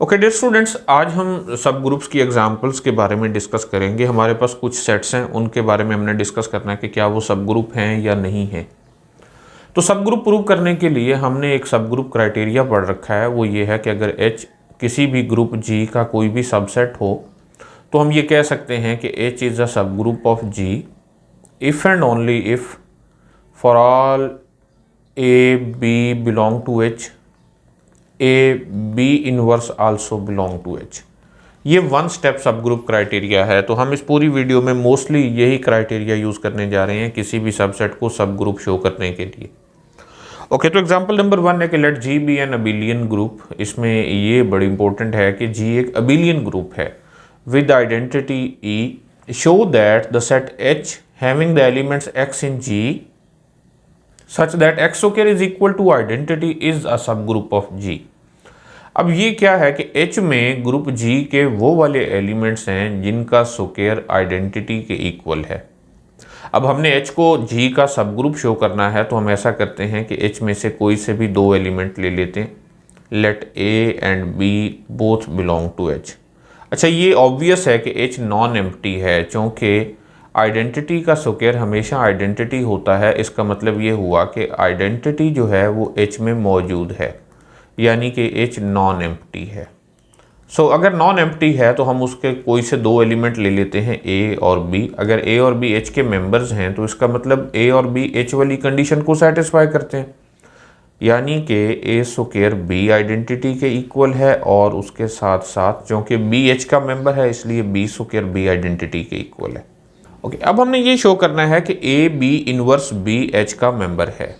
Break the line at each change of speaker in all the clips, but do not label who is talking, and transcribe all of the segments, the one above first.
Okay dear students, आज हम सब ग्रुप्स की एग्जांपल्स के बारे में डिस्कस करेंगे। हमारे पास कुछ सेट्स हैं, उनके बारे में हमने डिस्कस करना है कि क्या वो सब ग्रुप हैं या नहीं हैं। तो सब ग्रुप प्रूव करने के लिए हमने एक सब ग्रुप क्राइटेरिया पढ़ रखा है। वो ये है कि अगर H किसी भी ग्रुप G का कोई भी सबसेट हो तो हम ये कह सकते हैं कि H इज़ अ सब group of G if and only if for all A B belong to H A B inverse also belong to H। ये one step sub group criteria है। तो हम इस पूरी वीडियो में मोस्टली यही criteria use करने जा रहे हैं किसी भी सबसेट को सब ग्रुप शो करने के लिए। ओके, तो एग्जांपल नंबर 1 है कि let G be an abelian group. इसमें ये बड़ी इंपॉर्टेंट है कि G एक अबिलियन ग्रुप है with identity E show that the set H having the elements X in G such that X square is equal to identity is a subgroup of G। अब ये क्या है कि H में group G के वो वाले एलिमेंट्स हैं जिनका स्क्वायर आइडेंटिटी के इक्वल है। अब हमने H को G का सब ग्रुप शो करना है तो हम ऐसा करते हैं कि H में से कोई से भी दो एलिमेंट ले लेते हैं। Let A and B both belong to H। अच्छा, ये ऑब्वियस है कि H नॉन एम्प्टी है क्योंकि आइडेंटिटी का स्क्वायर हमेशा आइडेंटिटी होता है। इसका मतलब ये हुआ कि आइडेंटिटी जो है वो H में मौजूद है, यानी कि H नॉन एम्प्टी है। सो अगर नॉन एम्प्टी है तो हम उसके कोई से दो एलिमेंट ले लेते हैं A और B। अगर A और B H के मेंबर्स हैं तो इसका मतलब A और B H वाली कंडीशन को सेटिस्फाई करते हैं, यानी कि A स्क्वायर B आइडेंटिटी के इक्वल है और उसके साथ साथ क्योंकि B H का मेंबर है इसलिए B स्क्वायर B आइडेंटिटी के इक्वल है। ओके, अब हमने ये शो करना है कि A B inverse B H का मेंबर है।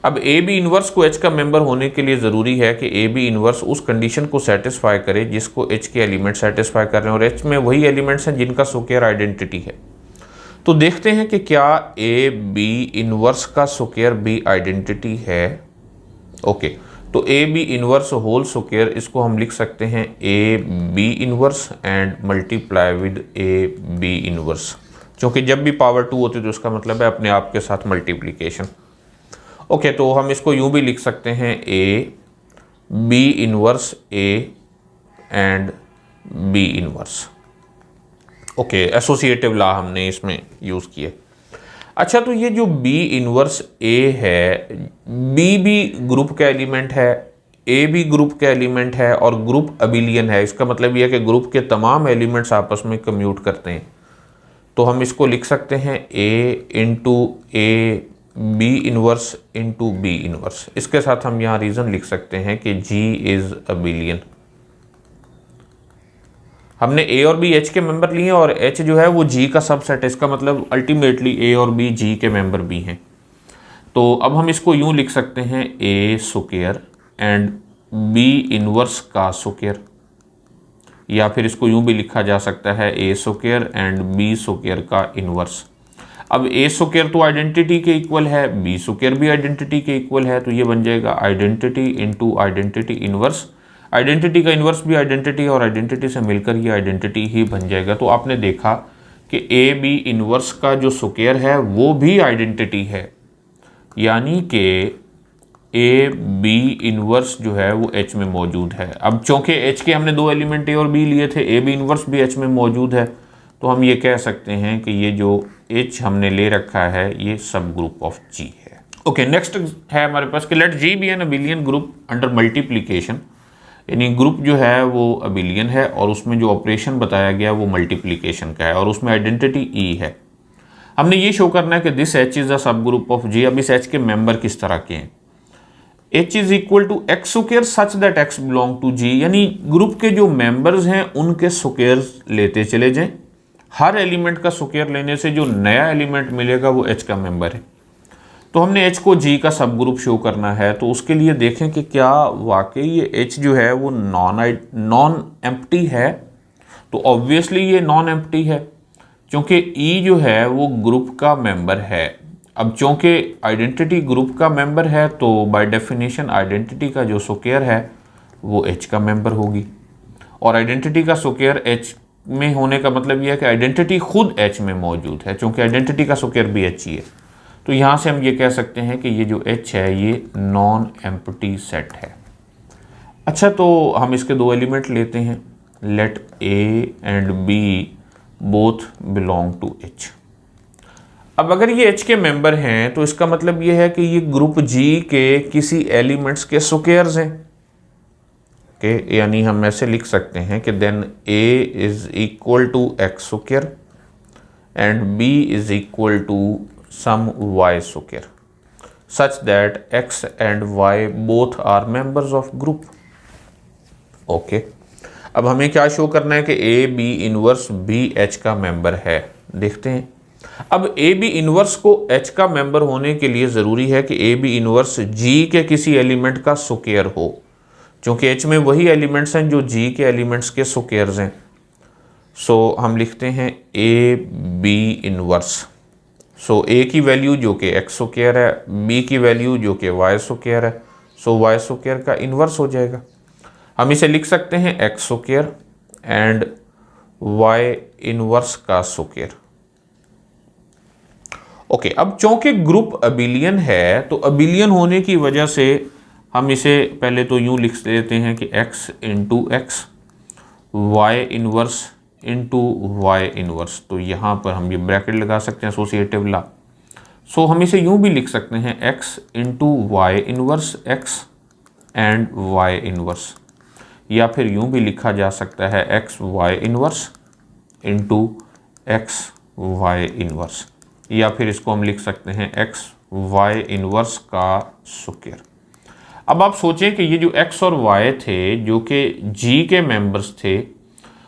अब A B इनवर्स को H का मेंबर होने के लिए ज़रूरी है कि A B इनवर्स उस कंडीशन को सेटिस्फाई करे जिसको H के एलिमेंट सेटिस्फाई कर रहे हैं, और H में वही एलिमेंट्स हैं जिनका स्क्वायर आइडेंटिटी है। तो देखते हैं कि क्या A B इनवर्स का स्क्वायर B आइडेंटिटी है। ओके, तो A B inverse whole square इसको हम लिख सकते हैं A B inverse and multiply with A B inverse, क्योंकि जब भी पावर 2 होती है तो उसका मतलब है अपने आप के साथ मल्टीप्लिकेशन। ओके, तो हम इसको यूं भी लिख सकते हैं A B inverse A and B inverse. Okay, associative law हमने इसमें यूज़ किए। अच्छा, तो ये जो B इनवर्स A है, B भी ग्रुप का एलिमेंट है, A भी ग्रुप का एलिमेंट है और ग्रुप अबिलियन है। इसका मतलब यह है कि ग्रुप के तमाम एलिमेंट्स आपस में कम्यूट करते हैं। तो हम इसको लिख सकते हैं A into A B inverse into B inverse. इसके साथ हम यहाँ रीज़न लिख सकते हैं कि G इज़ अबिलियन। हमने A और B H के मेंबर लिए और H जो है वो G का सबसेट है। इसका मतलब अल्टीमेटली A और B G के मेंबर भी हैं। तो अब हम इसको यूँ लिख सकते हैं A square and B inverse का स्क्वायर, या फिर इसको यूं भी लिखा जा सकता है A square and B square का इनवर्स। अब A स्क्वायर तो आइडेंटिटी के इक्वल है, B स्क्वायर भी आइडेंटिटी के इक्वल है, तो ये बन जाएगा identity into identity inverse. Identity का इनवर्स भी आइडेंटिटी और आइडेंटिटी से मिलकर ये आइडेंटिटी ही बन जाएगा। तो आपने देखा कि A B इनवर्स का जो स्क्वायर है वो भी आइडेंटिटी है, यानी कि A B इनवर्स जो है वो H में मौजूद है। अब चूँकि H के हमने दो एलिमेंट A और B लिए थे, A B इनवर्स भी H में मौजूद है, तो हम ये कह सकते हैं कि ये जो H हमने ले रखा है ये सब ग्रुप ऑफ G है। ओके, नेक्स्ट है हमारे पास कि let G be an abelian group under multiplication, यानी ग्रुप जो है वो अबिलियन है और उसमें जो ऑपरेशन बताया गया वो मल्टीप्लिकेशन का है और उसमें आइडेंटिटी E है। हमने ये शो करना है कि दिस H इज़ अ सब ग्रुप ऑफ G। अब इस H के मेंबर किस तरह के हैं? H is equal to X square such that X belong to G, यानी ग्रुप के जो मेंबर्स हैं उनके स्क्वायर लेते चले जाएं। हर एलिमेंट का स्क्वायर लेने से जो नया एलिमेंट मिलेगा वो H का मेंबर है। तो हमने H को G का सब ग्रुप शो करना है, तो उसके लिए देखें कि क्या वाकई ये H जो है वो नॉन एम्प्टी है। तो ऑब्वियसली ये नॉन एम्प्टी है क्योंकि E जो है वो ग्रुप का मेंबर है। अब चूँकि आइडेंटिटी ग्रुप का मेंबर है तो बाय डेफिनेशन आइडेंटिटी का जो स्क्वायर है वो H का मेंबर होगी, और आइडेंटिटी का स्क्वायर H में होने का मतलब यह है कि आइडेंटिटी खुद H में मौजूद है, क्योंकि आइडेंटिटी का स्क्वायर भी H ही है। तो यहाँ से हम ये कह सकते हैं कि ये जो H है ये नॉन एम्प्टी सेट है। अच्छा, तो हम इसके दो एलिमेंट लेते हैं, let A and B both belong to H. अब अगर ये एच के मेंबर हैं तो इसका मतलब ये है कि ये ग्रुप जी के किसी एलिमेंट्स के स्क्वायर्स हैं, ओके। यानी हम ऐसे लिख सकते हैं कि then A is equal to X square and B is equal to some Y square such that X and Y both are members of group, okay. अब हमें क्या शो करना है कि ए बी इनवर्स बी एच का member है, देखते हैं। अब ए बी इनवर्स को एच का मेंबर होने के लिए ज़रूरी है कि ए बी इनवर्स जी के किसी एलिमेंट का स्क्वायर हो, क्योंकि एच में वही एलिमेंट्स हैं जो जी के एलिमेंट्स के स्क्वायर्स हैं। सो हम लिखते हैं ए बी इनवर्स। सो ए की वैल्यू जो कि एक्स स्क्वायर है, बी की वैल्यू जो कि वाई स्क्वायर है, सो वाई स्क्वायर का इन्वर्स हो जाएगा। हम इसे लिख सकते हैं X square and Y inverse का स्क्वायर, ओके। अब चूंकि ग्रुप अबिलियन है तो अबिलियन होने की वजह से हम इसे पहले तो यूं लिख देते हैं कि x into X Y inverse into Y inverse. तो यहाँ पर हम ये ब्रैकेट लगा सकते हैं एसोसिएटिव ला। सो हम इसे यूं भी लिख सकते हैं x into Y inverse x and Y inverse, या फिर यूं भी लिखा जा सकता है x Y inverse into X Y inverse, या फिर इसको हम लिख सकते हैं x वाई इनवर्स का स्क्वायर। अब आप सोचें कि ये जो x और y थे जो कि g के मेंबर्स थे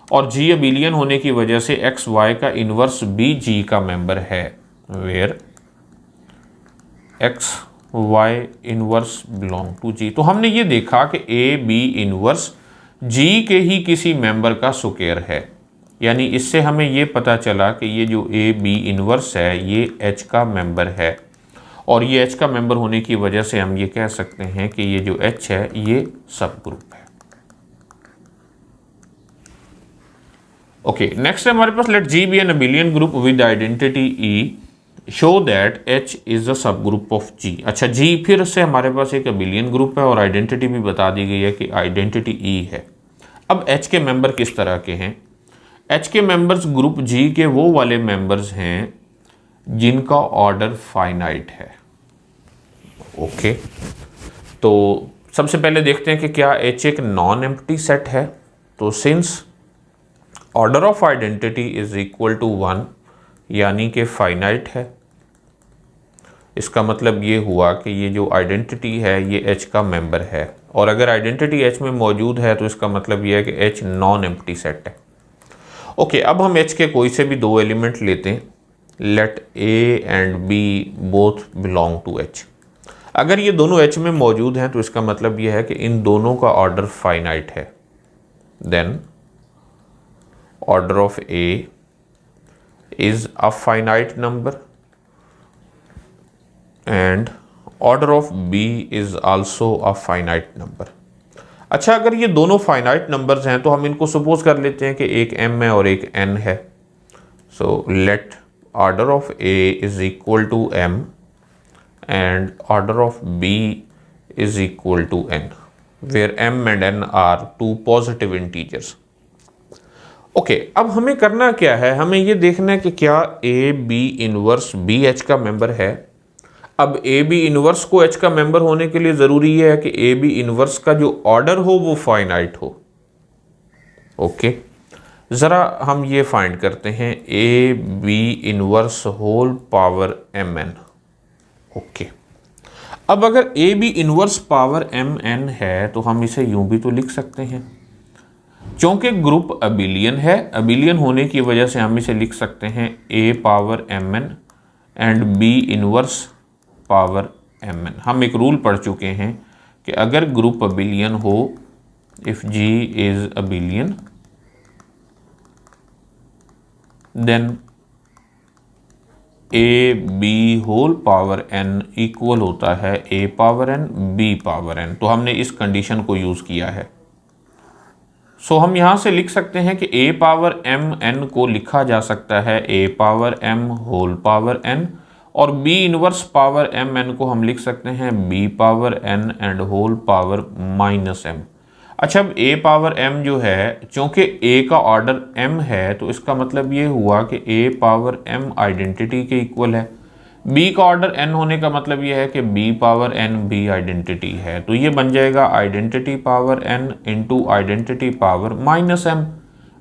और g अबिलियन होने की वजह से x y का इनवर्स भी g का मेंबर है, where x y inverse belong to g। तो हमने ये देखा कि a b इनवर्स g के ही किसी मेंबर का स्क्वायर है, यानी इससे हमें ये पता चला कि ये जो ए बी इनवर्स है ये एच का मेंबर है, और ये एच का मेंबर होने की वजह से हम ये कह सकते हैं कि ये जो एच है ये सब ग्रुप है, ओके। नेक्स्ट है हमारे पास let G be an abelian group with identity e show that H is a सब ग्रुप ऑफ जी। अच्छा, जी फिर से हमारे पास एक अबिलियन ग्रुप है और आइडेंटिटी भी बता दी गई है कि आइडेंटिटी ई है। अब एच के मेंबर किस तरह के हैं? एच के मेंबर्स ग्रुप जी के वो वाले मेंबर्स हैं जिनका ऑर्डर फाइनाइट है, ओके। तो सबसे पहले देखते हैं कि क्या एच एक नॉन एम्प्टी सेट है। तो since order of identity is equal to 1 यानी कि फाइनाइट है, इसका मतलब ये हुआ कि ये जो आइडेंटिटी है ये एच का मेंबर है, और अगर आइडेंटिटी एच में मौजूद है तो इसका मतलब ये है कि एच नॉन एम्प्टी सेट है, ओके। अब हम एच के कोई से भी दो एलिमेंट लेते हैं, let A and B both belong to H. अगर ये दोनों एच में मौजूद हैं तो इसका मतलब ये है कि इन दोनों का ऑर्डर फाइनाइट है। Then order of A is a finite number and order of B is also a finite number. अच्छा, अगर ये दोनों फाइनाइट नंबर्स हैं तो हम इनको सपोज कर लेते हैं कि एक m है और एक n है। So let order of a is equal to m and order of b is equal to n, where m and n are two positive integers, okay. अब हमें करना क्या है, हमें ये देखना है कि क्या a b inverse b h का मेंबर है। अब ए बी इनवर्स को एच का मेंबर होने के लिए ज़रूरी है कि ए बी इनवर्स का जो ऑर्डर हो वो फाइनाइट हो, ओके। ज़रा हम ये फाइंड करते हैं A B inverse whole power M N, okay. अब अगर A B inverse power M N है तो हम इसे यूं भी तो लिख सकते हैं, चूंकि ग्रुप अबिलियन है, अबिलियन होने की वजह से हम इसे लिख सकते हैं a power M n and b inverse power M n. हम एक रूल पढ़ चुके हैं कि अगर ग्रुप अबिलियन हो, if G is abelian then a b whole power n equal होता है a power n b power n. तो हमने इस कंडीशन को यूज किया है। सो हम यहां से लिख सकते हैं कि ए पावर एम एन को लिखा जा सकता है a power m whole power n, और b inverse power M n को हम लिख सकते हैं b power n and whole power minus m. अच्छा, अब a पावर m जो है, चूंकि a का ऑर्डर m है तो इसका मतलब ये हुआ कि a पावर m आइडेंटिटी के इक्वल है। b का ऑर्डर n होने का मतलब ये है कि b पावर n भी आइडेंटिटी है। तो ये बन जाएगा identity power n into identity power minus m।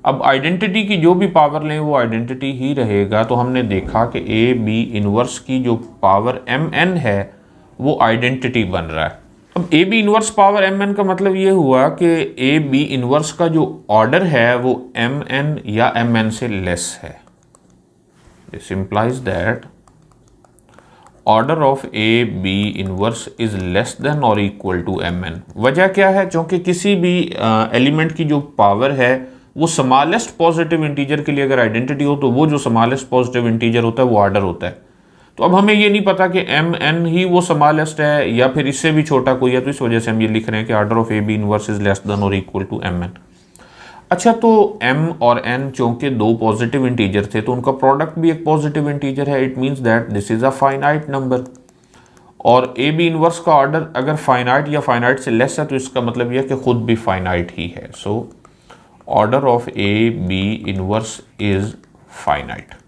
अब आइडेंटिटी की जो भी पावर लें वो आइडेंटिटी ही रहेगा। तो हमने देखा कि a b इनवर्स की जो पावर mn है वो आइडेंटिटी बन रहा है। अब A B inverse power M N का मतलब ये हुआ कि ए बी इनवर्स का जो ऑर्डर है वो एम एन या एम एन से लेस है। This implies that order of A B inverse is less than और इक्वल टू एम एन। वजह क्या है? क्योंकि किसी भी एलिमेंट की जो पावर है वो स्मॉलेस्ट पॉजिटिव इंटीजर के लिए अगर आइडेंटिटी हो तो वो जो स्मॉलेस्ट पॉजिटिव इंटीजर होता है वो ऑर्डर होता है। तो अब हमें ये नहीं पता कि एम एन ही वो स्मॉलेस्ट है या फिर इससे भी छोटा कोई है, तो इस वजह से हम ये लिख रहे हैं कि order of A B inverse is less than और इक्वल टू एम एन। अच्छा, तो m और n चूंकि दो पॉजिटिव इंटीजर थे तो उनका प्रोडक्ट भी एक पॉजिटिव इंटीजर है। It means that this is a finite number. और ए बी इनवर्स का ऑर्डर अगर फाइनाइट या फाइनाइट से लेस है तो इसका मतलब यह है कि खुद भी फाइनाइट ही है। So order of A B inverse is finite.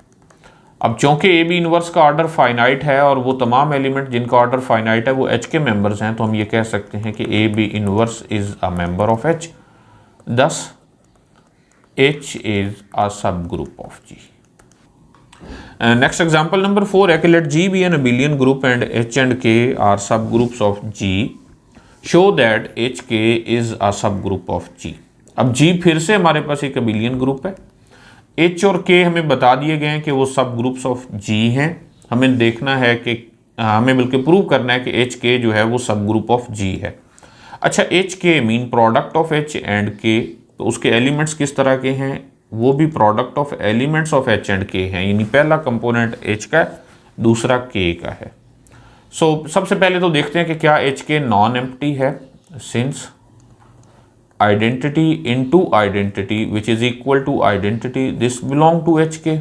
अब चूंकि ए बी इनवर्स का ऑर्डर फाइनाइट है और वो तमाम एलिमेंट जिनका ऑर्डर फाइनाइट है वो एच के मेंबर्स हैं, तो हम ये कह सकते हैं कि ए B inverse is a member of H. thus H is a subgroup of G. Next example number 4 है कि let G be an abelian group and H and K are subgroups of G. Show that HK is a subgroup of G. अब G फिर से हमारे पास एक abelian group है। H और K हमें बता दिए गए हैं कि वो subgroups of G हैं। हमें देखना है कि हमें बल्कि प्रूव करना है कि HK जो है वो subgroup of G है। अच्छा, HK mean product of H and K, तो उसके एलिमेंट्स किस तरह के हैं? वो भी product of elements of H and K हैं, यानी पहला कंपोनेंट H का दूसरा K का है। सो सबसे पहले तो देखते हैं कि क्या HK नॉन एम्प्टी है। Since identity into identity which is equal to identity, this belong to HK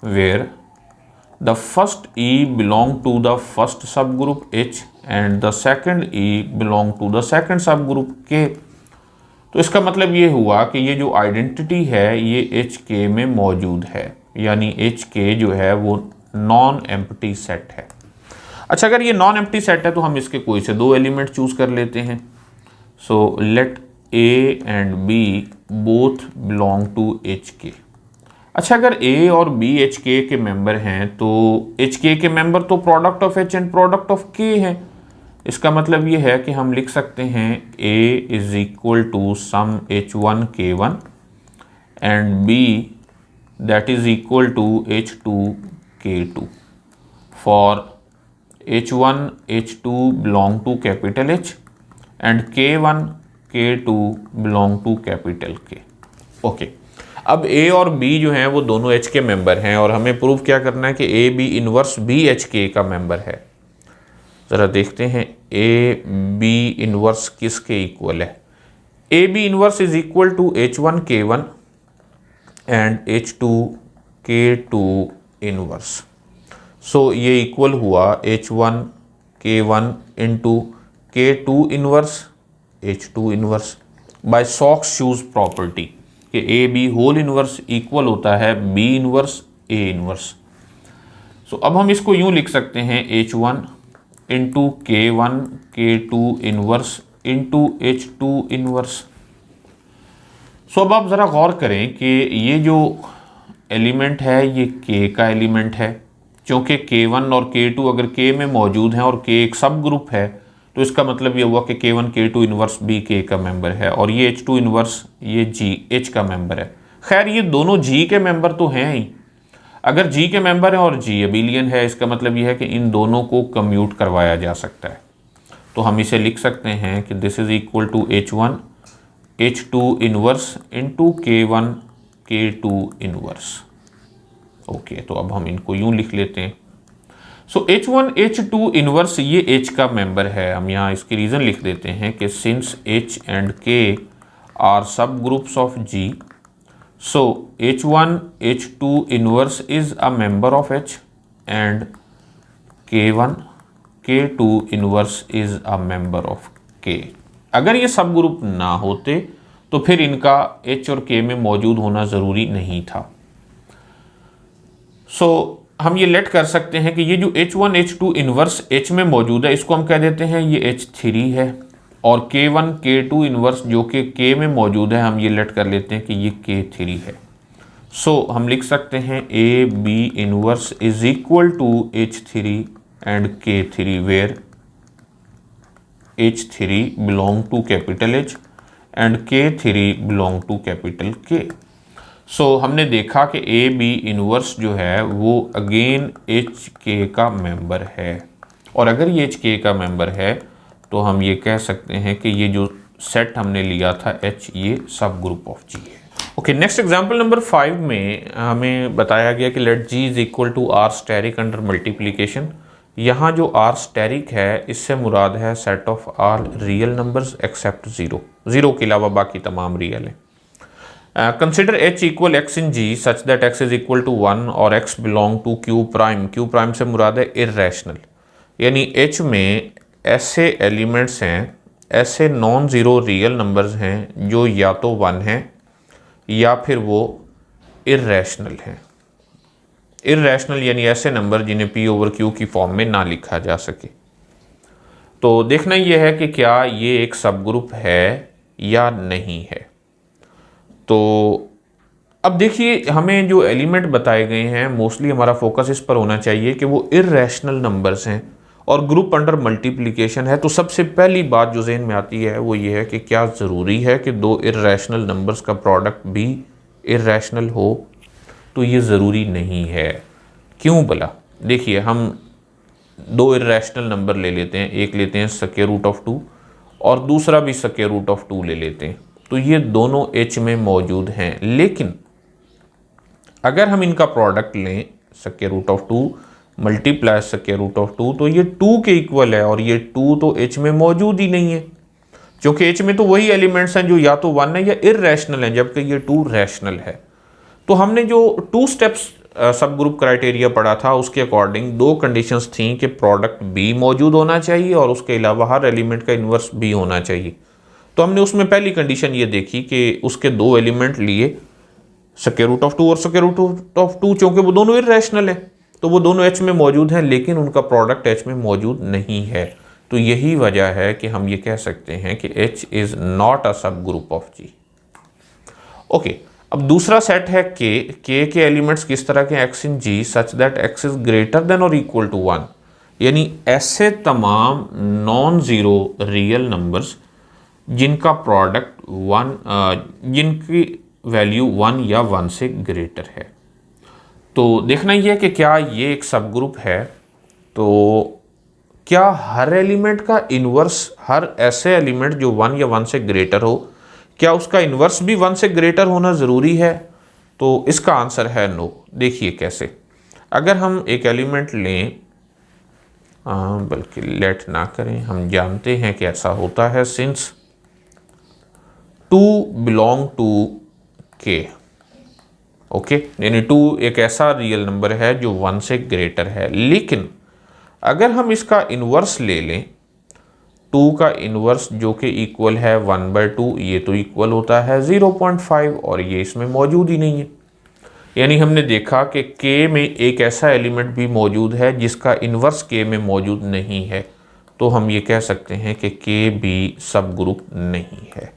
where the first E belong to the first subgroup H and the second E belong to the second subgroup K। तो इसका मतलब ये हुआ कि ये जो identity है ये HK में मौजूद है, यानी HK जो है वो नॉन एम्प्टी सेट है। अच्छा, अगर ये नॉन एम्प्टी सेट है तो हम इसके कोई से दो एलिमेंट चूज कर लेते हैं। So let A and B both belong to HK। अच्छा, अगर A और B HK के मेंबर हैं तो HK के मेंबर तो product of H and product of K है। इसका मतलब ये है कि हम लिख सकते हैं A is equal to some H1 K1 and B that is equal to H2 K2 for H1 H2 belong to capital H and K1 K2 belong to capital K। Okay, अब A और B जो हैं वो दोनों H के member हैं और हमें प्रूव क्या करना है कि A B इनवर्स भी HK का मेंबर है। ज़रा देखते हैं A B इनवर्स किसके इक्वल है। A B inverse is equal to H1 K1 and H2 K2 inverse. So ये इक्वल हुआ H1 K1 into K2 inverse H2 inverse by socks shoes property कि ए बी होल इनवर्स इक्वल होता है b inverse a inverse. So अब हम इसको यूं लिख सकते हैं H1 into K1 K2 inverse into H2 inverse. So अब आप ज़रा गौर करें कि ये जो एलिमेंट है ये K का एलिमेंट है। क्योंकि K1 और K2 अगर K में मौजूद हैं और K एक सब ग्रुप है तो इसका मतलब ये हुआ कि K1 K2 इनवर्स भी K का मेंबर है और ये H2 इनवर्स ये G H का मेंबर है। खैर ये दोनों G के मेंबर तो हैं ही। अगर G के मेंबर हैं और G एबिलियन है, इसका मतलब ये है कि इन दोनों को कम्यूट करवाया जा सकता है। तो हम इसे लिख सकते हैं कि this is equal to H1 H2 inverse into K1 K2 inverse. Okay, तो अब हम इनको यूं लिख लेते हैं। सो H1 H2 इनवर्स ये H का मेंबर है। हम यहाँ इसकी रीज़न लिख देते हैं कि since H and K are subgroups of G, so H1 H2 inverse is a member of H and K1 K2 inverse is a member of K। अगर ये सब ग्रुप ना होते तो फिर इनका H और K में मौजूद होना ज़रूरी नहीं था। हम ये लेट कर सकते हैं कि ये जो H1 H2 इन्वर्स H में मौजूद है, इसको हम कह देते हैं ये H3 है, और K1 K2 इन्वर्स जो कि K में मौजूद है, हम ये लेट कर लेते हैं कि ये K3 है। हम लिख सकते हैं AB inverse is equal to H3 and K3 where H3 belong to capital H and K3 belong to capital K। हमने देखा कि ए बी इन्वर्स जो है वो अगेन एच के का मेंबर है, और अगर ये एच के का मेंबर है तो हम ये कह सकते हैं कि ये जो सेट हमने लिया था एच, ये सब ग्रुप ऑफ जी है। ओके, नेक्स्ट एग्जांपल नंबर 5 में हमें बताया गया कि let G is equal to R asterisk under multiplication. यहाँ जो आर स्टेरिक है इससे मुराद है set of all real numbers except zero, zero के अलावा बाकी तमाम रियल हैं। Consider h equal x in g such that x is equal to 1 और x belong to q prime. q prime से मुराद है इर्रेशनल, यानी h में ऐसे एलिमेंट्स हैं, ऐसे नॉन ज़ीरो रियल नंबर्स हैं जो या तो 1 हैं या फिर वो इर्रेशनल हैं। इर्रेशनल यानी ऐसे नंबर जिन्हें p ओवर q की फॉर्म में ना लिखा जा सके। तो देखना यह है कि क्या ये एक सब ग्रुप है या नहीं है। तो अब देखिए, हमें जो एलिमेंट बताए गए हैं मोस्टली हमारा फोकस इस पर होना चाहिए कि वो इर्रेशनल नंबर्स हैं और ग्रुप अंडर मल्टीप्लिकेशन है। तो सबसे पहली बात जो ज़हन में आती है वो ये है कि क्या ज़रूरी है कि दो इर्रेशनल नंबर्स का प्रोडक्ट भी इर्रेशनल हो? तो ये ज़रूरी नहीं है। क्यों भला? देखिए, हम दो इर्रेशनल नंबर ले लेते हैं, एक लेते हैं स्क्वायर रूट ऑफ 2 और दूसरा भी स्क्वायर रूट ऑफ 2 ले लेते हैं, तो ये दोनों H में मौजूद हैं। लेकिन अगर हम इनका प्रोडक्ट लें square root of 2 multiply square root of 2, तो ये 2 के इक्वल है और ये 2 तो H में मौजूद ही नहीं है, क्योंकि H में तो वही एलिमेंट्स हैं जो या तो 1 है या इर्रेशनल हैं, जबकि ये 2 रैशनल है। तो हमने जो 2 स्टेप्स सब ग्रुप क्राइटेरिया पढ़ा था उसके अकॉर्डिंग दो कंडीशंस थी कि प्रोडक्ट B मौजूद होना चाहिए और उसके अलावा हर एलिमेंट का इन्वर्स B होना चाहिए। तो हमने उसमें पहली कंडीशन ये देखी कि उसके दो एलिमेंट लिए स्क्वायर रूट ऑफ 2 और स्क्वायर रूट ऑफ 2, चूंकि वो दोनों इर्रेशनल है तो वो दोनों H में मौजूद हैं, लेकिन उनका प्रोडक्ट H में मौजूद नहीं है। तो यही वजह है कि हम ये कह सकते हैं कि H इज नॉट अ सब ग्रुप ऑफ G। ओके, अब दूसरा सेट है K के एलिमेंट्स किस तरह के? X in G such that X is greater than और इक्वल टू 1, यानी ऐसे तमाम नॉन ज़ीरो रियल नंबर्स जिनका प्रोडक्ट 1, जिनकी वैल्यू 1 या 1 से ग्रेटर है। तो देखना यह है कि क्या ये एक सब ग्रुप है। तो क्या हर एलिमेंट का इन्वर्स, हर ऐसे एलिमेंट जो 1 या 1 से ग्रेटर हो, क्या उसका इन्वर्स भी 1 से ग्रेटर होना ज़रूरी है? तो इसका आंसर है नो। देखिए कैसे, अगर हम एक एलिमेंट लें, बल्कि लेट ना करें, हम जानते हैं कि ऐसा होता है since 2 belong to K। Okay, यानी 2 एक ऐसा रियल नंबर है जो 1 से ग्रेटर है। लेकिन अगर हम इसका इन्वर्स ले लें, 2 का इन्वर्स जो कि इक्वल है 1/2, ये तो इक्वल होता है 0.5 और ये इसमें मौजूद ही नहीं है। यानी हमने देखा कि K में एक ऐसा एलिमेंट भी मौजूद है जिसका इन्वर्स K में मौजूद नहीं है। तो हम ये कह सकते हैं कि K भी सब ग्रुप नहीं है।